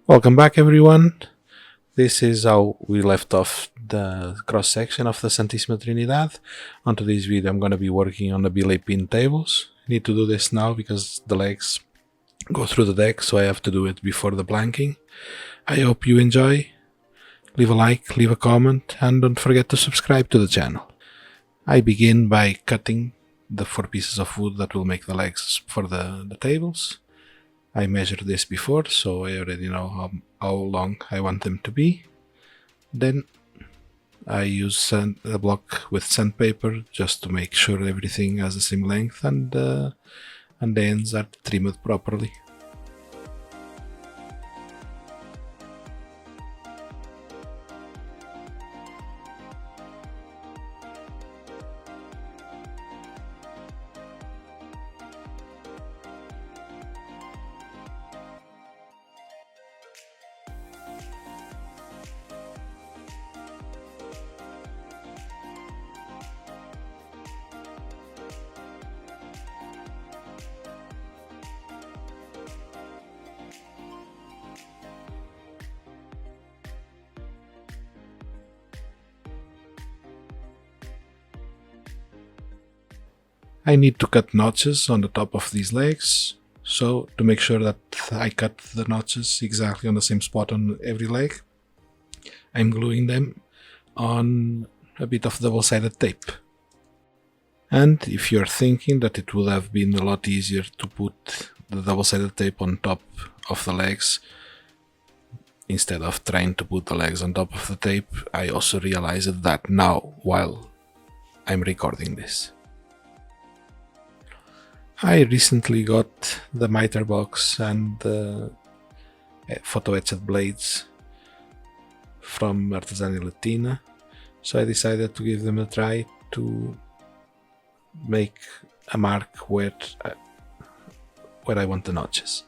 Welcome back, everyone. This is how we left off the cross-section of the Santisima Trinidad. On today's video I'm going to be working on the belay pin tables. I need to do this now because the legs go through the deck, so I have to do it before the planking. I hope you enjoy. Leave a like, leave a comment, and don't forget to subscribe to the channel. I begin by cutting the 4 pieces of wood that will make the legs for the tables. I measured this before, so I already know how long I want them to be. Then I use a block with sandpaper just to make sure everything has the same length and the ends are trimmed properly. I need to cut notches on the top of these legs, so to make sure that I cut the notches exactly on the same spot on every leg, I'm gluing them on a bit of double-sided tape. And if you're thinking that it would have been a lot easier to put the double-sided tape on top of the legs instead of trying to put the legs on top of the tape, I also realized that now while I'm recording this. I recently got the miter box and the photo etched blades from Artesania Latina, so I decided to give them a try to make a mark where I want the notches.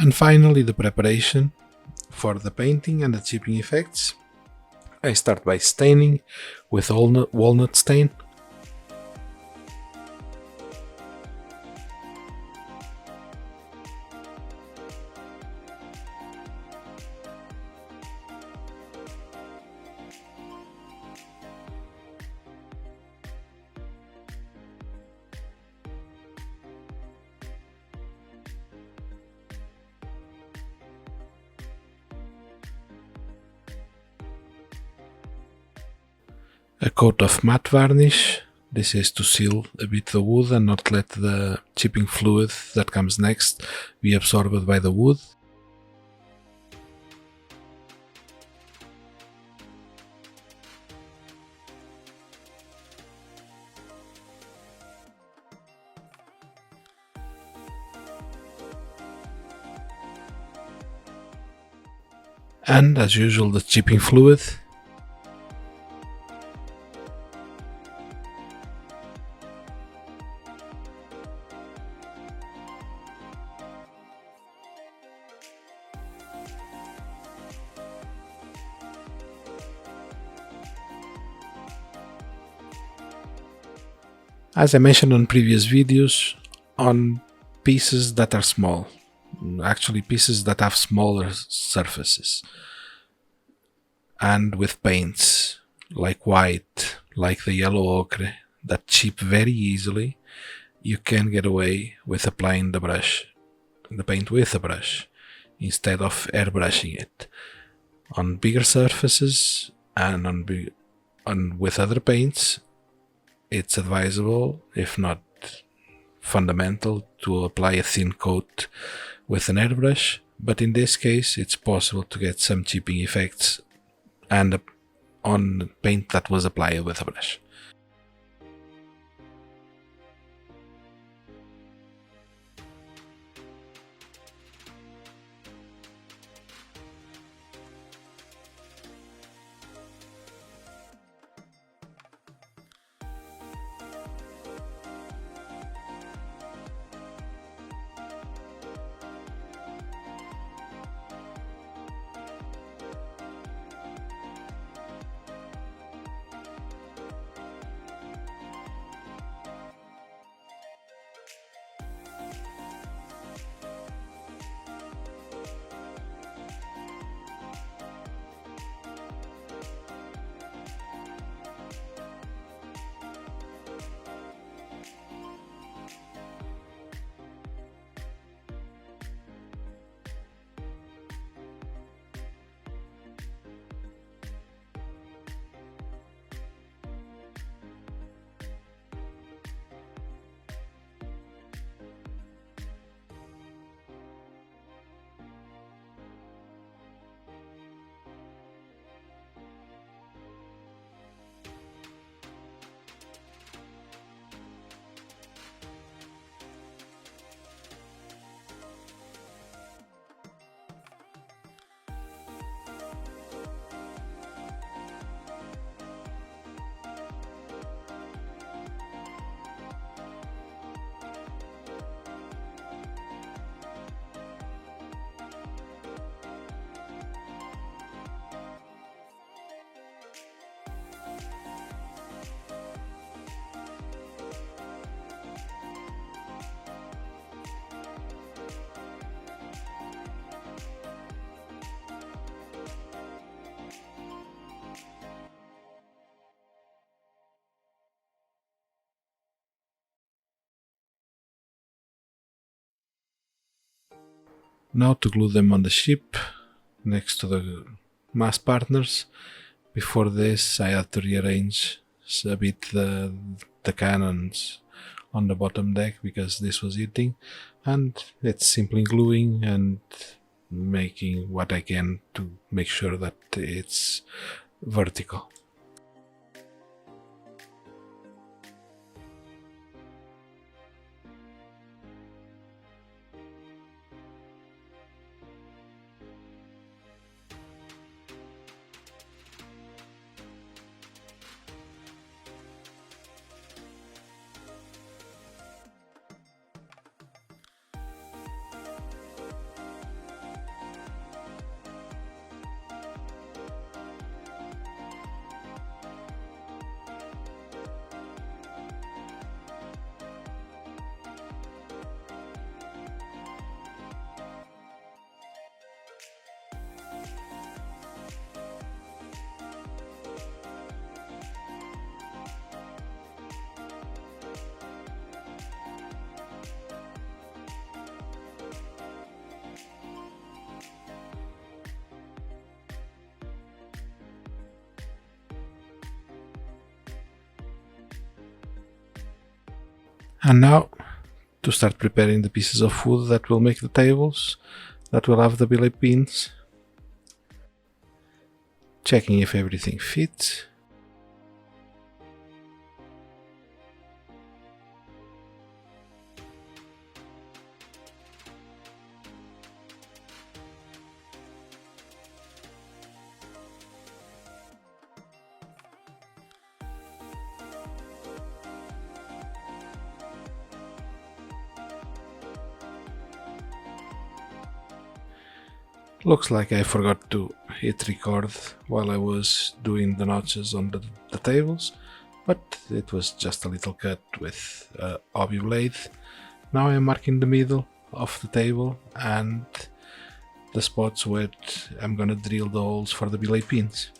And finally, the preparation for the painting and the chipping effects. I start by staining with walnut stain. A coat of matte varnish. This is to seal a bit the wood and not let the chipping fluid that comes next be absorbed by the wood. And as usual, the chipping fluid. As I mentioned on previous videos, on pieces that are small, actually pieces that have smaller surfaces, and with paints like white, like the yellow ochre, that chip very easily, you can get away with applying the paint with a brush instead of airbrushing it. On bigger surfaces and with other paints, it's advisable, if not fundamental, to apply a thin coat with an airbrush, but in this case it's possible to get some chipping effects and on paint that was applied with a brush. Now to glue them on the ship next to the mast partners. Before this I had to rearrange a bit the cannons on the bottom deck because this was hitting, and it's simply gluing and making what I can to make sure that it's vertical. And now to start preparing the pieces of wood that will make the tables, that will have the belay pins. Checking if everything fits. Looks like I forgot to hit record while I was doing the notches on the tables, but it was just a little cut with a hobby blade. Now I'm marking the middle of the table and the spots where I'm gonna drill the holes for the belay pins.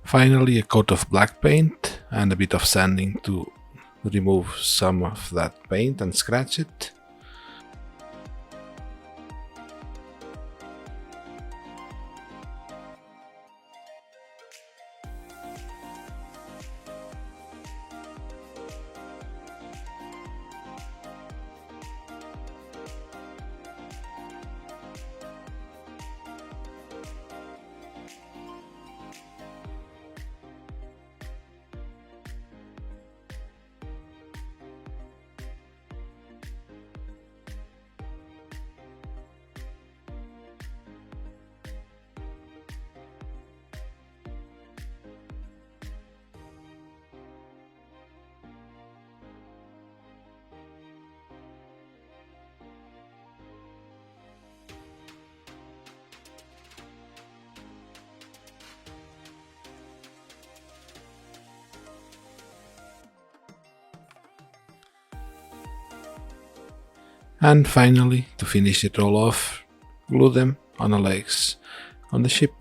Finally, a coat of black paint and a bit of sanding to remove some of that paint and scratch it. And finally, to finish it all off, glue them on the legs on the ship.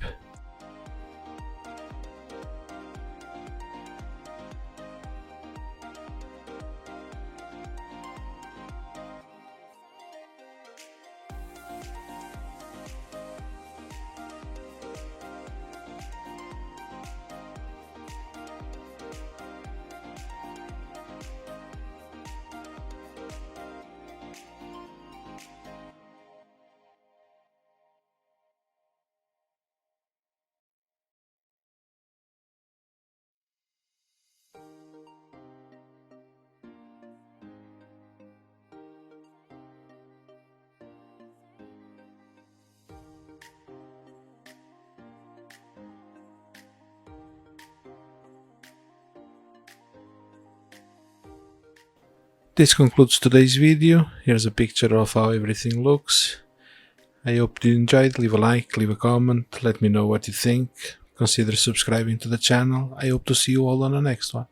This concludes today's video. Here's a picture of how everything looks. I hope you enjoyed. Leave a like, leave a comment, let me know what you think. Consider subscribing to the channel. I hope to see you all on the next one.